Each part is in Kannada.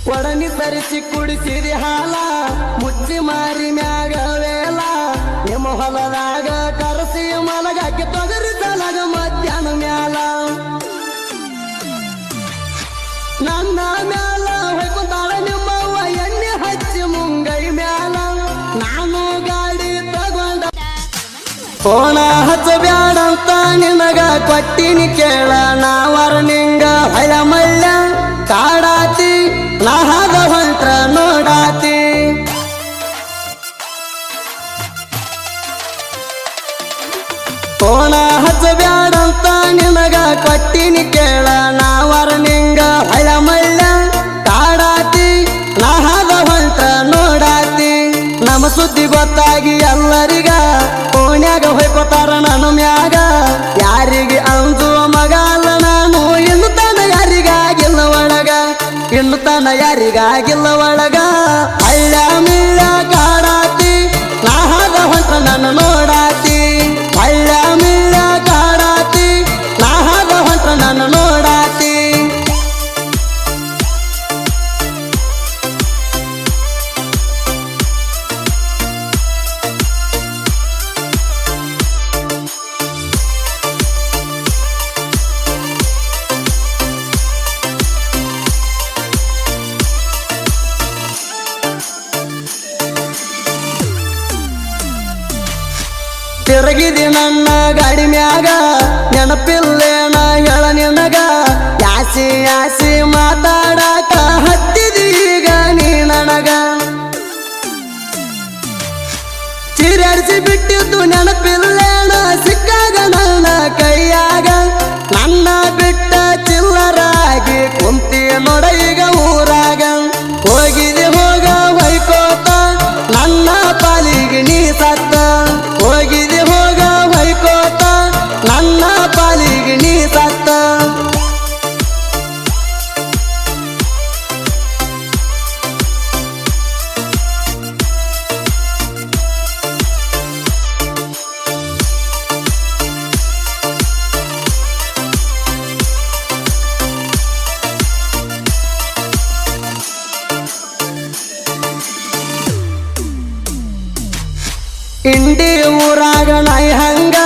ಒಡನಿ ತರಿಸಿ ಕುಡಿಸಿರಿ ಹಾಲ ಮುಚ್ಚಿ ಮಾರಿ ಮ್ಯಾಗ ವೇಲ ನಿಮ್ಮ ಹೊಲದಾಗ ಕರಸಿ ಮಲಗಾಕಿ ತೊಗರಿ ತಲಗ ಮಧ್ಯಾಹ್ನ ಮ್ಯಾಲ ನನ್ನ ಮ್ಯಾಲ ಹೊಯ್ಕೊಂತಾಳ ನಿಮ್ಮವ್ವ ಎಣ್ಣೆ ಹಚ್ಚಿ ಮುಂಗೈ ಮ್ಯಾಲ ನಾನು ಗಾಡಿ ತಗೊಂಡ ಫೋನ ಹಚ್ಚಬ್ಯಾಡಂತ ನಿನಗ ಕೊಟ್ಟಿನಿ ಕೇಳ ನಾವರ ನಿಂಗ ಹಳ ಮಳ್ಳ ಕಾಡಾತಿ ನಾಹದ ಹೊಂಟ್ರ ನೋಡಾತಿ ಫೋನ ಹಚ್ಚಬ್ಯಾಡಂತ ನಿನಗ ಕೊಟ್ಟಿನಿ ಕೇಳ ನಾವರ ನಿಂಗ ಹಳ ಮಳ್ಳ ಕಾಡಾತಿ ನಾಹದ ಹೊಂಟ್ರ ನೋಡಾತಿ ನಮ್ಮ ಸುದ್ದಿ ಗೊತ್ತಾಗಿ ಎಲ್ಲರಿಗ ಓಣ್ಯಾಗ ಹೊಯ್ಕೋತಾರ ನನ್ನ ಮ್ಯಾಗ ಯಾರಿಗೆ ಅಂಜುವ ಮಗ ಅಲ್ಲ ನಾನು ಇನ್ನು ತನ ಯಾರಿಗಾಗಿಲ್ಲ ಒಳಗ ಇನ್ನು ತನ ಯಾರಿಗಾಗಿಲ್ಲ ಒಳಗ ಹಳ್ಳ ಮಿಳ್ಳ ಕಾಡಾತಿ ನಾಹದ ಹೊಂಟ್ರ ನನ್ನ ನೋಡಾತಿ ಹಳ್ಳ ಮಿಳ್ಳ ಕಾಡಾತಿ ನಾಹದ ಹೊಂಟ್ರ ನನ್ನ ನೋಡಾತಿ ತಿರುಗಿದಿ ನನ್ನ ಗಾಡಿ ಮ್ಯಾಗ ನೆನಪಿಲ್ಲೇನ ಹೇಳ ನಿನಗ ಯಾಸಿ ಯಾಸಿ ಮಾತಾಡಾಕ ಹತ್ತಿದಿ ಈಗ ನೀ ನನಗ ಚಿರಾಡಿಸಿ ಬಿಟ್ಟಿದ್ದು ನೆನಪಿಲ್ಲೇನ ಸಿಕ್ಕಾಗ ನನ್ನ ಕೈಯಾಗ ನನ್ನ ಬಿಟ್ಟ ಚಿಲ್ಲರಾಗಿ ಕುಂತಿ ನೋಡ ಈಗ ಊರಾಗ ಹೋಗಿದಿ ಹೋಗ ಹೊಯ್ಕೋತ ನನ್ನ ಪಾಲಿಗೆ ನೀ ಸತ್ತ ಹೋಗಿದಿ ಹೋಗ ಹೊಯ್ಕೋತ ನನ್ನ ಪಾಲಿಗೆ ನೀ ಸತ್ತ ಇಂಡಿ ಊರಾಗ ನಾಯಿ ಹಂಗ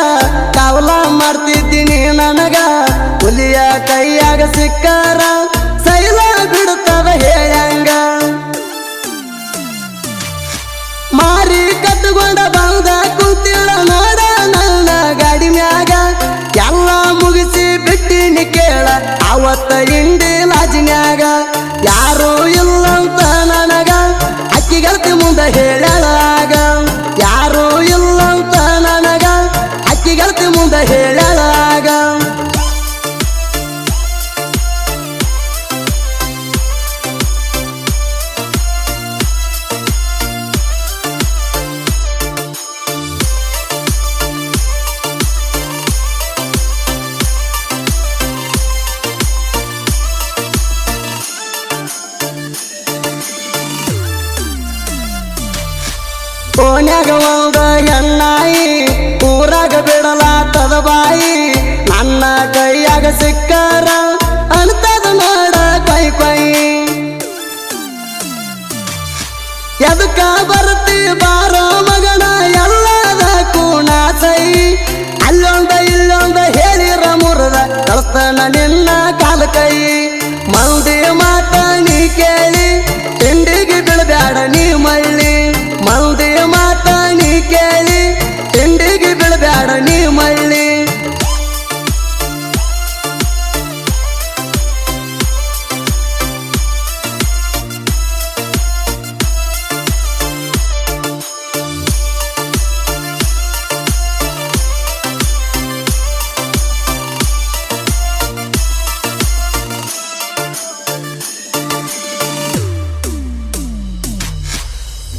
ಕಾವಲ ಮಾಡ್ತಿದ್ದೀನಿ ನನಗ ಹುಲಿಯ ಕೈಯಾಗ ಸಿಕ್ಕಾರ ಸೈಲ ಬಿಡುತ್ತದ ಹೇಳಂಗ ಮಾರಿ ಕಟ್ಟುಕೊಂಡ ಬಂದ ಕುಂತಿಳ ನೋಡ ನನ್ನ ಗಾಡಿ ಮ್ಯಾಗ ಎಲ್ಲ ಮುಗಿಸಿ ಬಿಟ್ಟಿನಿ ಕೇಳ ಅವತ್ತ ಇಂಡಿ ಲಾಜಿನ್ಯಾಗ ಯಾರು ಇಲ್ಲಂತ ನನಗ ಅಕ್ಕಿಗಲ್ತಿ ಮುಂದೆ ಹೇಳಲಾಗ ಯಾರು ಇಲ್ಲಂತ ನನಗ ಅಕ್ಕಿಗಲ್ತಿ ಮುಂದೆ ಹೇಳಲಾಗ ಓಣ್ಯಾಗ ಒಂದ ಹೆಣ್ಣಾಯಿ ಊರಾಗ ಬಿಡಲಾತದ ಬಾಯಿ ನನ್ನ ಕೈಯಾಗ ಸಿಕ್ಕಾರ ಅಂತದ ನೋಡ ಕೈ ಕೈ ಎದಕ್ಕ ಬರ್ತಿ ಬಾರೋ ಮಗನ ಎಲ್ಲದಕ್ಕೂ ಸೈ ಅಲ್ಲೊಂದ ಇಲ್ಲೊಂದ ಹೇಳಿರ ಮುರದ ಕಳಿಸ್ತಾನ ನಿನ್ನ ಕಾಲ ಕೈ ಮಂದಿ ಮಾತ ನೀ ಕೇಳಿ ತಿಂಡಿಗೆ ಬಿಡಬ್ಯಾಡ ನೀ ಮಳ್ಳಿ ಮಂದಿ ಮಾತ ನೀ ಕೇಳಿ ತಿಂಡಿಗೆ ಬಿಡಬ್ಯಾಡ ನೀ ಮಳ್ಳಿ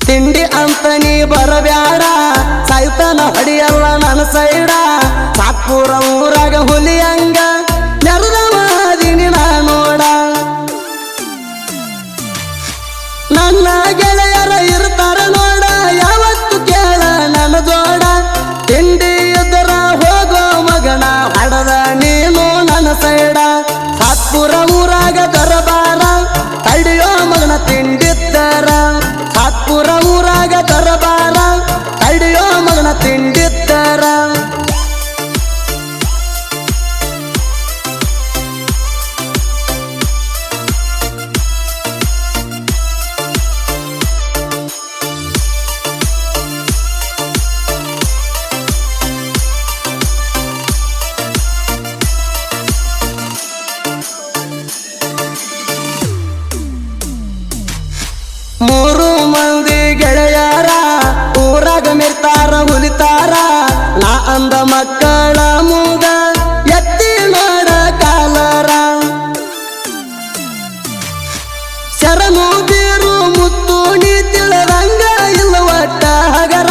ತಿಂಡಿ ಅಂತ ನೀ ಬರಬ್ಯಾಡ ಸಾಯ್ತಾನ ಹೊಡಿಯಲ್ಲ ನನ್ನ ಸೈಡ ಸಾತ್ಪುರ ಊರಾಗ ಹುಲಿಯಂಗ ನೆರದ ಮಾದಿನಿ ನಾ ನೋಡ ನನ್ನ ಗೆಳೆಯರ ಇರ್ತಾರ ನೋಡ ಯಾವತ್ತು ಕೇಳ ನನ್ನ ಜೋಡ ತಿಂಡಿ ಎದ್ದರ ಹೋಗೋ ಮಗನ ಹಡದ ನೀನು ನನ್ನ ಸೈಡ ಸಾತ್ಪುರ ಊರಾಗ ದರಬಾರ ತಡಿಯೋ ಮಗನ ಮೂರು ಮಂದಿ ಗೆಳೆಯರ ಊರಾಗ ಮಿರ್ತಾರ ಹುಲಿತಾರ ನಾ ಅಂದ ಮಕ್ಕಳ ಮೂಗ ಎತ್ತಿ ನೋಡ ಕಾಲರ ಶರಣು ಬೀರು ಮುತ್ತು ನೀ ತಿಳಿದಂಗ ಇಲ್ಲ ಒಟ್ಟ ಹಗರ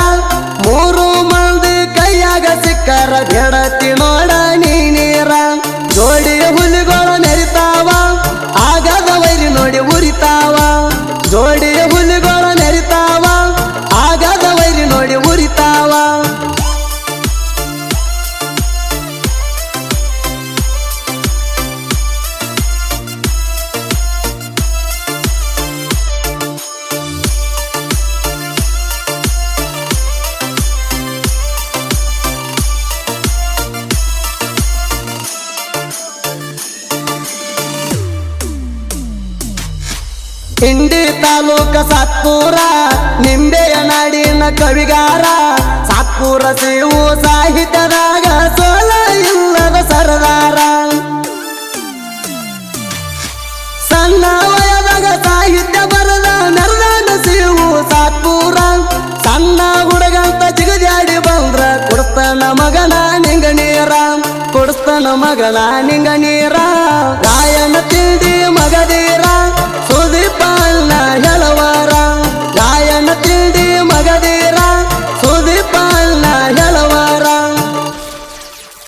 ಮೂರು ಮಂದಿ ಕೈಯಾಗ ಸಿಕ್ಕರ ಗೆಡತಿ ನೋಡ ನೀರ ಜೋಡಿ ಹುಲಿಗಳು ಮೆರಿತಾವ ಆಗದ ವೈರಿ ನೋಡಿ ಉರಿತಾವ ಜೋಡಿ ಹುಲಿಗಳು ಮೆರಿತಾವ ಆಗದ ವೈರಿ ನೋಡಿ ಉರಿತಾವ ಇಂಡಿ ತಾಲೂಕ ಸಾತ್ಪುರ ನಿಂಬೆಯ ನಾಡಿನ ಕವಿಗಾರ ಸಾತ್ಪುರ ಶಿವು ಸಾಹಿತ್ಯದಾಗ ಸೋಲ ಇಲ್ಲದ ಸರದಾರ ಸಣ್ಣ ವಯದಾಗ ಸಾಹಿತ್ಯ ಬರದ ನೆರದಾನ ಶಿವು ಸಾತ್ಪುರ ಸಣ್ಣ ಹುಡುಗಂತ ಜಿಗದ್ಯಾಡಿ ಬಂದ್ರ ಕೊಡಿಸ್ತಾನ ಮಗನ ನಿಂಗ ನೀರ ಕೊಡಿಸ್ತಾನ ಮಗನ ನಿಂಗ ನೀರ